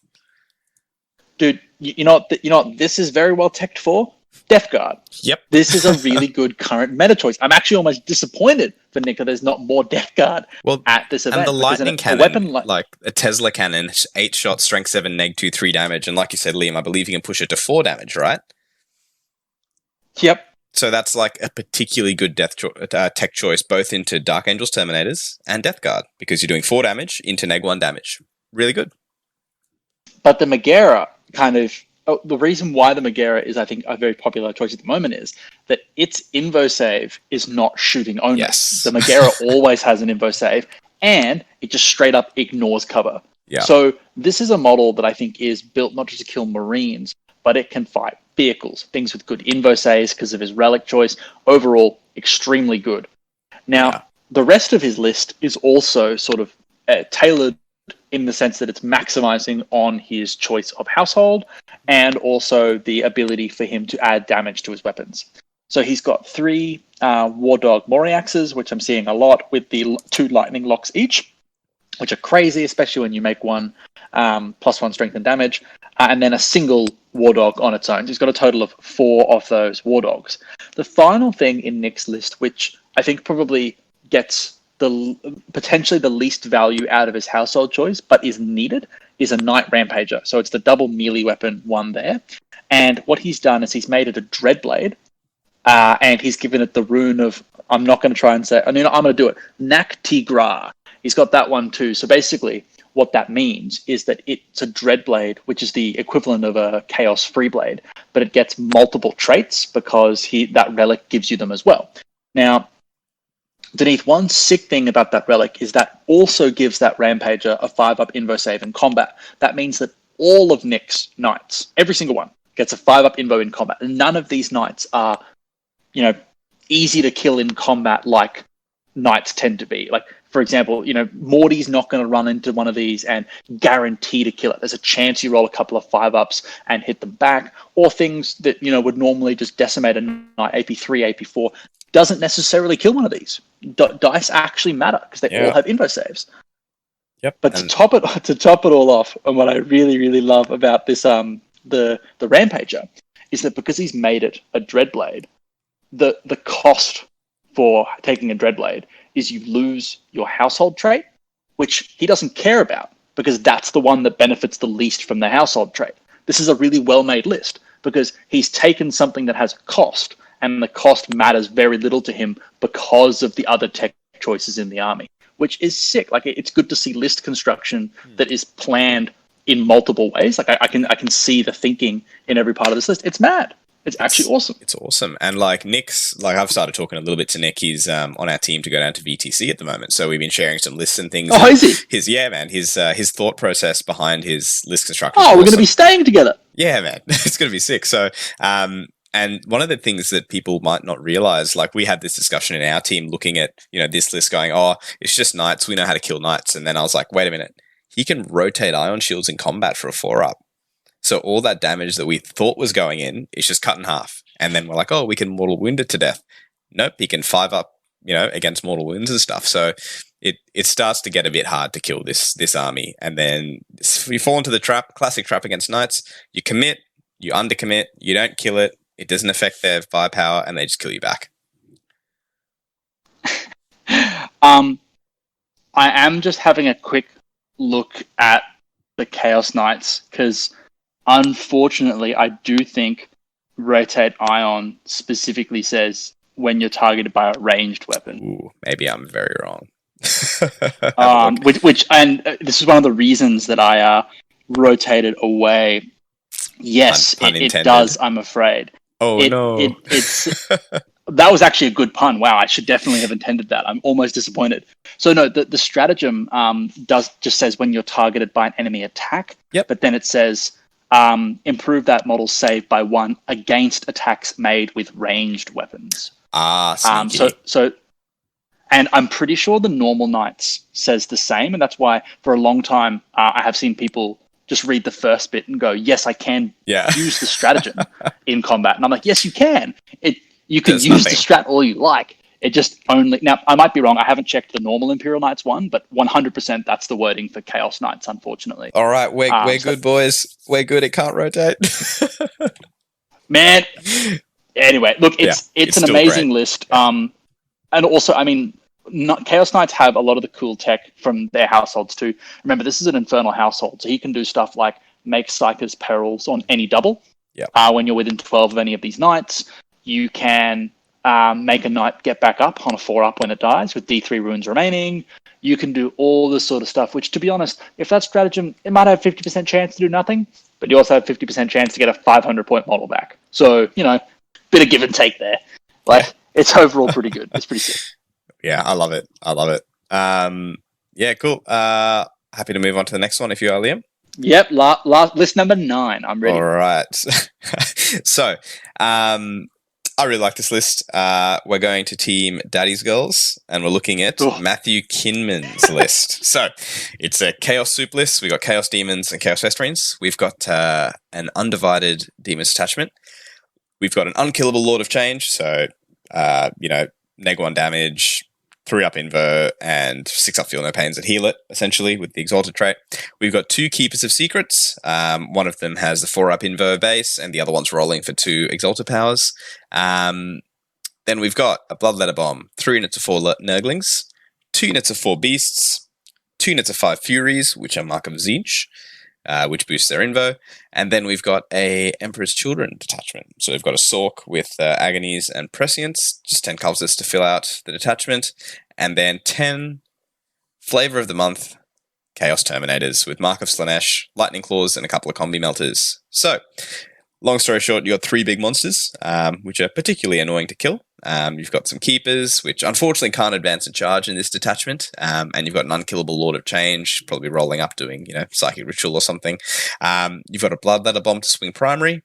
Dude, you know what this is very well teched for? Death Guard. Yep. This is a really good current meta choice. I'm actually almost disappointed for Nick that there's not more Death Guard at this event. And the lightning cannon, like a Tesla cannon, 8 shots, strength 7, neg 2, 3 damage. And like you said, Liam, I believe you can push it to 4 damage, right? Yep. So that's like a particularly good tech choice, both into Dark Angels Terminators and Death Guard, because you're doing 4 damage into neg 1 damage. Really good. But the Megara kind of... the reason why the Megara is, I think, a very popular choice at the moment is that its invo save is not shooting only. Yes. The Megara always has an invo save, and it just straight up ignores cover. Yeah. So this is a model that I think is built not just to kill Marines, but it can fight vehicles, things with good invo saves because of his relic choice. Overall, extremely good. Now, the rest of his list is also sort of tailored in the sense that it's maximizing on his choice of household and also the ability for him to add damage to his weapons. So he's got 3 War Dog Moriaxes, which I'm seeing a lot, with the 2 lightning locks each, which are crazy, especially when you make one +1 strength and damage, and then a single War Dog on its own. He's got a total of 4 of those War Dogs. The final thing in Nick's list, which I think probably gets potentially the least value out of his household choice, but is needed, is a Knight Rampager. So it's the double melee weapon one there. And what he's done is he's made it a Dreadblade, and he's given it the rune of, I'm not going to try and say, I'm going to do it, Nak Tigra. He's got that one too. So basically what that means is that it's a Dreadblade, which is the equivalent of a Chaos Freeblade, but it gets multiple traits because that relic gives you them as well. Now, Dineeth, one sick thing about that relic is that also gives that Rampager a 5-up invo save in combat. That means that all of Nick's knights, every single one, gets a 5-up invo in combat. And none of these knights are, easy to kill in combat like knights tend to be. Like, for example, Morty's not going to run into one of these and guarantee to kill it. There's a chance you roll a couple of 5-ups and hit them back, or things that, would normally just decimate a knight, AP3, AP4, doesn't necessarily kill one of these. Dice actually matter because they all have invo saves. Yep. But to top it all off, and what I really, really love about this, the Rampager, is that because he's made it a Dreadblade, the cost for taking a Dreadblade is you lose your household trait, which he doesn't care about because that's the one that benefits the least from the household trait. This is a really well-made list because he's taken something that has a cost, and the cost matters very little to him because of the other tech choices in the army, which is sick. Like, it's good to see list construction that is planned in multiple ways. Like, I can see the thinking in every part of this list. It's mad. It's actually awesome. It's awesome. And Nick's, I've started talking a little bit to Nick. He's on our team to go down to VTC at the moment. So we've been sharing some lists and things. Oh, is he? His thought process behind his list construction. Oh, we're going to be staying together. Yeah, man. It's going to be sick. So, and one of the things that people might not realize, we had this discussion in our team looking at, this list going, oh, it's just knights. We know how to kill knights. And then I was like, wait a minute. He can rotate ion shields in combat for a 4-up. So all that damage that we thought was going in is just cut in half. And then we're like, oh, we can mortal wound it to death. Nope, he can 5-up, against mortal wounds and stuff. So it starts to get a bit hard to kill this army. And then you fall into the trap, classic trap against knights. You commit, you undercommit, you don't kill it. It doesn't affect their firepower, and they just kill you back. I am just having a quick look at the Chaos Knights because, unfortunately, I do think Rotate Ion specifically says when you're targeted by a ranged weapon. Ooh, maybe I'm very wrong. Which this is one of the reasons that I rotated away. Yes, it does, I'm afraid. Oh, no. It's that was actually a good pun. Wow, I should definitely have intended that. I'm almost disappointed. So no, the stratagem just says when you're targeted by an enemy attack. Yep. But then it says improve that model's save by 1 against attacks made with ranged weapons. Sneaky. So and I'm pretty sure the normal knights says the same, and that's why for a long time I have seen people just read the first bit and go, yes, I can use the stratagem in combat. And I'm like, yes, you can. You can use the strat all you like. It just only... Now, I might be wrong. I haven't checked the normal Imperial Knights one, but 100% that's the wording for Chaos Knights, unfortunately. All right, we're good, boys. We're good. It can't rotate. Man. Anyway, look, it's an amazing list. And also, I mean, Chaos Knights have a lot of the cool tech from their households too. Remember, this is an Infernal household, so he can do stuff like make Psyker's Perils on any double. When you're within 12 of any of these knights. You can make a knight get back up on a 4-up when it dies with D3 runes remaining. You can do all this sort of stuff, which, to be honest, if that stratagem, it might have 50% chance to do nothing, but you also have 50% chance to get a 500-point model back. So, bit of give and take there. It's overall pretty good. It's pretty sick. Yeah, I love it. Yeah, cool. Happy to move on to the next one if you are, Liam. Yep, last list number 9. I'm ready. All right. So, I really like this list. We're going to team Daddy's Girls, and we're looking at Matthew Kinman's list. So, it's a Chaos Soup list. We've got Chaos Demons and Chaos Veterans. We've got an Undivided Demons Attachment. We've got an Unkillable Lord of Change. So, neg 1 damage, 3-up Invo, and 6-up Feel No Pains that heal it, essentially, with the Exalted trait. We've got 2 Keepers of Secrets. One of them has the 4-up Invo base, and the other one's rolling for 2 Exalted powers. Then we've got a Bloodletter Bomb, 3 units of 4 Nurglings, 2 units of 4 Beasts, 2 units of 5 Furies, which are Mark of Zinch, which boosts their Invo. And then we've got a Emperor's Children detachment. So we've got a Sork with Agonies and Prescience, just 10 Cultists to fill out the detachment. And then 10 Flavor of the Month Chaos Terminators with Mark of Slanesh, Lightning Claws, and a couple of Combi Melters. So, long story short, you've got 3 big monsters, which are particularly annoying to kill. You've got some Keepers, which unfortunately can't advance and charge in this detachment. And you've got an Unkillable Lord of Change, probably rolling up doing, Psychic Ritual or something. You've got a Bloodletter Bomb to swing primary.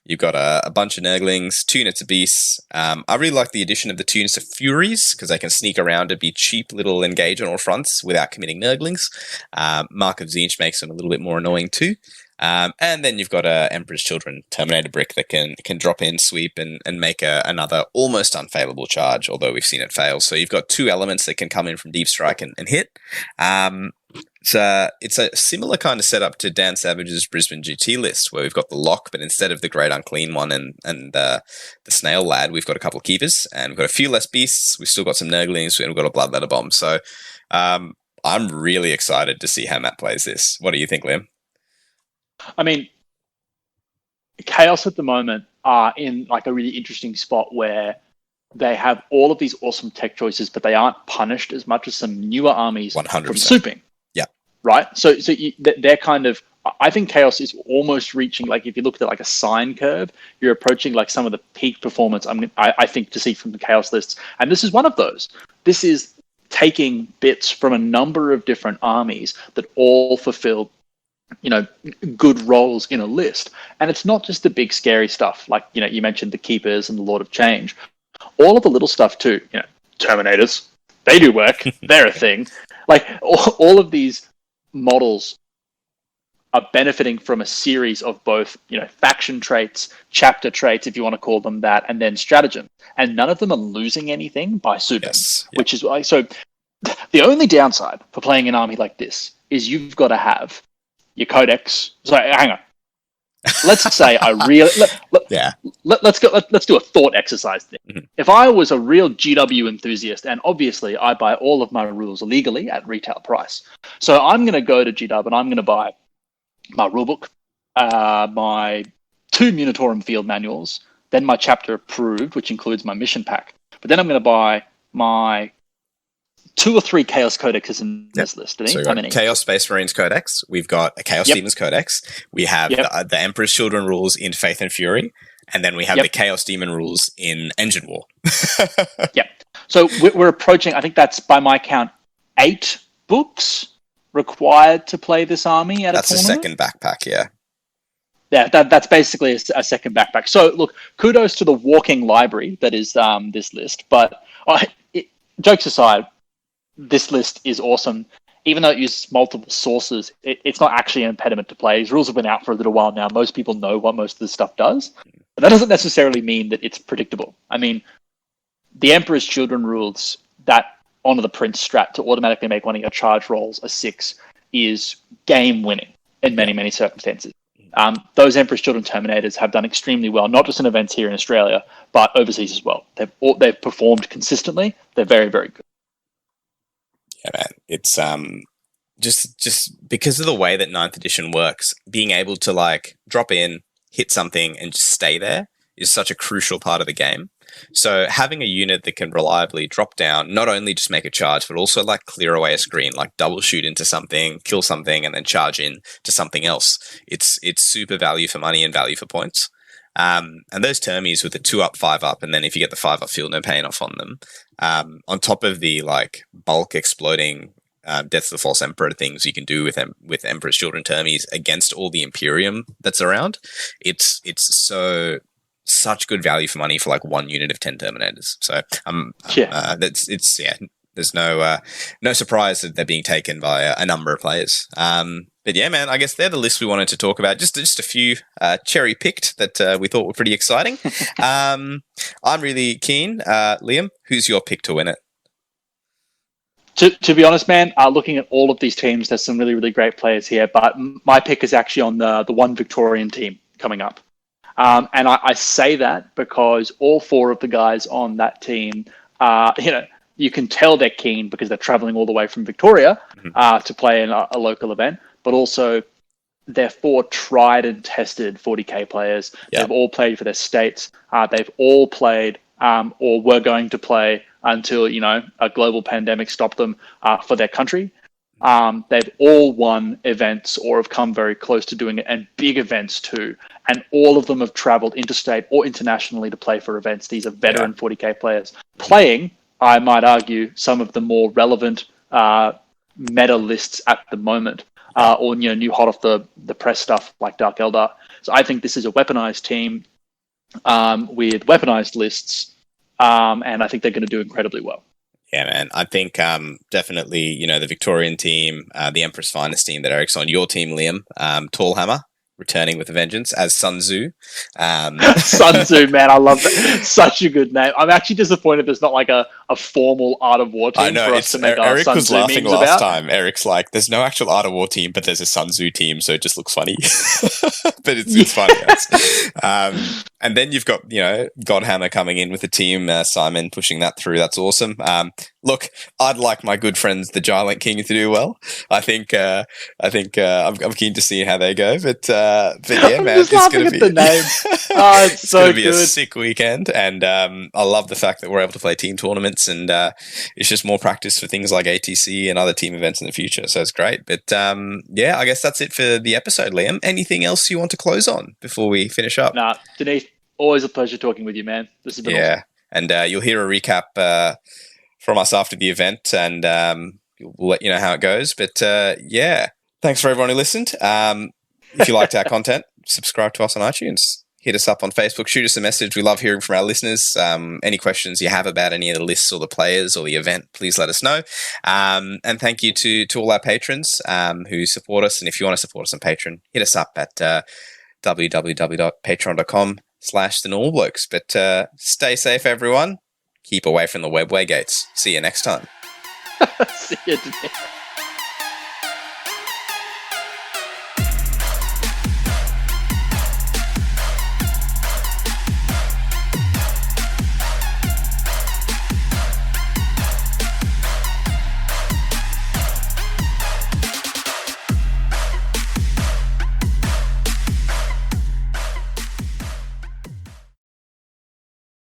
You've got a bunch of Nurglings, 2 units of Beasts. I really like the addition of the 2 units of Furies, because they can sneak around and be cheap little engage on all fronts without committing Nurglings. Mark of Tzeentch makes them a little bit more annoying too. And then you've got a Emperor's Children Terminator brick that can drop in, sweep, and make another almost unfailable charge, although we've seen it fail. So you've got 2 elements that can come in from Deep Strike and hit. It's a similar kind of setup to Dan Savage's Brisbane GT list, where we've got the lock, but instead of the Great Unclean one and the Snail Lad, we've got a couple of keepers, and we've got a few less beasts. We've still got some Nurglings, and we've got a Bloodletter Bomb. So I'm really excited to see how Matt plays this. What do you think, Liam? I mean, Chaos at the moment are in like a really interesting spot where they have all of these awesome tech choices, but they aren't punished as much as some newer armies 100%. from souping. Yeah. Right? So they're kind of, I think Chaos is almost reaching, like if you look at like a sine curve, you're approaching like some of the peak performance I think to see from the Chaos lists. And this is one of those. This is taking bits from a number of different armies that all fulfill good roles in a list. And it's not just the big scary stuff, like, you mentioned the Keepers and the Lord of Change. All of the little stuff too, Terminators, they do work, they're a thing. Like, all of these models are benefiting from a series of both, faction traits, chapter traits, if you want to call them that, and then stratagem. And none of them are losing anything by souping, yes. Yep. Which is why. So the only downside for playing an army like this is you've got to have your codex. Sorry, hang on. Let's say I really let's do a thought exercise thing. Mm-hmm. If I was a real GW enthusiast, and obviously I buy all of my rules legally at retail price, so I'm going to go to GW and I'm going to buy my rulebook, my 2 Munitorum field manuals, then my chapter approved, which includes my mission pack. But then I'm going to buy my 2 or 3 Chaos Codexes in this list. So we've got Chaos Space Marines Codex. We've got a Chaos Demons Codex. We have the Emperor's Children rules in Faith and Fury. And then we have the Chaos Demon rules in Engine War. So we're approaching, I think that's, by my count, 8 books required to play this army at a tournament. That's a second backpack, Yeah, that's basically a second backpack. So, look, kudos to the walking library that is this list. But jokes aside, this list is awesome. Even though it uses multiple sources, it's not actually an impediment to play. These rules have been out for a little while now. Most people know what most of this stuff does. But that doesn't necessarily mean that it's predictable. I mean, the Emperor's Children rules, that Honor the Prince strat to automatically make one of your charge rolls a 6 is game-winning in many, many circumstances. Those Emperor's Children Terminators have done extremely well, not just in events here in Australia, but overseas as well. They've performed consistently. They're very, very good. Yeah, man. It's just because of the way that 9th edition works, being able to like drop in, hit something, and just stay there is such a crucial part of the game. So having a unit that can reliably drop down, not only just make a charge, but also like clear away a screen, like double shoot into something, kill something, and then charge in to something else. It's super value for money and value for points. And those termies with the 2-up, 5-up, and then if you get the 5-up, feel no pain off on them. On top of the like bulk exploding Death of the False Emperor things you can do with Emperor's Children termies against all the Imperium that's around, it's such good value for money for like 1 unit of 10 Terminators. So there's no surprise that they're being taken by a number of players. But yeah, man, I guess they're the list we wanted to talk about. Just a few cherry picked that we thought were pretty exciting. I'm really keen. Liam, who's your pick to win it? To be honest, man, looking at all of these teams, there's some really, really great players here. But my pick is actually on the one Victorian team coming up. And I say that because all 4 of the guys on that team, you can tell they're keen because they're traveling all the way from Victoria to play in a local event. But also, they're 4 tried and tested 40k players. Yep. They've all played for their states. They've all played or were going to play until a global pandemic stopped them for their country. They've all won events or have come very close to doing it, and big events too. And all of them have traveled interstate or internationally to play for events. These are veteran 40k players playing, I might argue, some of the more relevant meta lists at the moment, or new hot off the press stuff like Dark Eldar. So I think this is a weaponized team. with weaponized lists, and I think they're going to do incredibly well. Yeah, man. I think definitely, the Victorian team, the Empress Finest team that Eric's on, your team, Liam, Tallhammer, returning with a vengeance as Sun Tzu. Sun Tzu, man, I love that. Such a good name. I'm actually disappointed there's not like a formal Art of War team for us to make Eric Sun was Tzu laughing memes last about. time. Eric's like, there's no actual Art of War team, but there's a Sun Tzu team, so it just looks funny. But it's funny. And then you've got, Godhammer coming in with the team, Simon pushing that through. That's awesome. Look, I'd like my good friends, the Giant King, to do well. I think I'm keen to see how they go. But yeah, man, it's going to be the name. Oh, it's so going to be good. a sick weekend, and I love the fact that we're able to play team tournaments, and it's just more practice for things like ATC and other team events in the future. So it's great. But yeah, I guess that's it for the episode, Liam. Anything else you want to close on before we finish up? Nah, Dineeth, always a pleasure talking with you, man. This has been awesome. And you'll hear a recap from us after the event, and we'll let you know how it goes. But yeah, thanks for everyone who listened. If you liked our content, subscribe to us on iTunes. Hit us up on Facebook. Shoot us a message. We love hearing from our listeners. Any questions you have about any of the lists or the players or the event, please let us know. And thank you to all our patrons who support us. And if you want to support us on Patreon, hit us up at www.patreon.com/thenormalblokes. But stay safe, everyone. Keep away from the webway gates. See you next time. See you, Dineeth.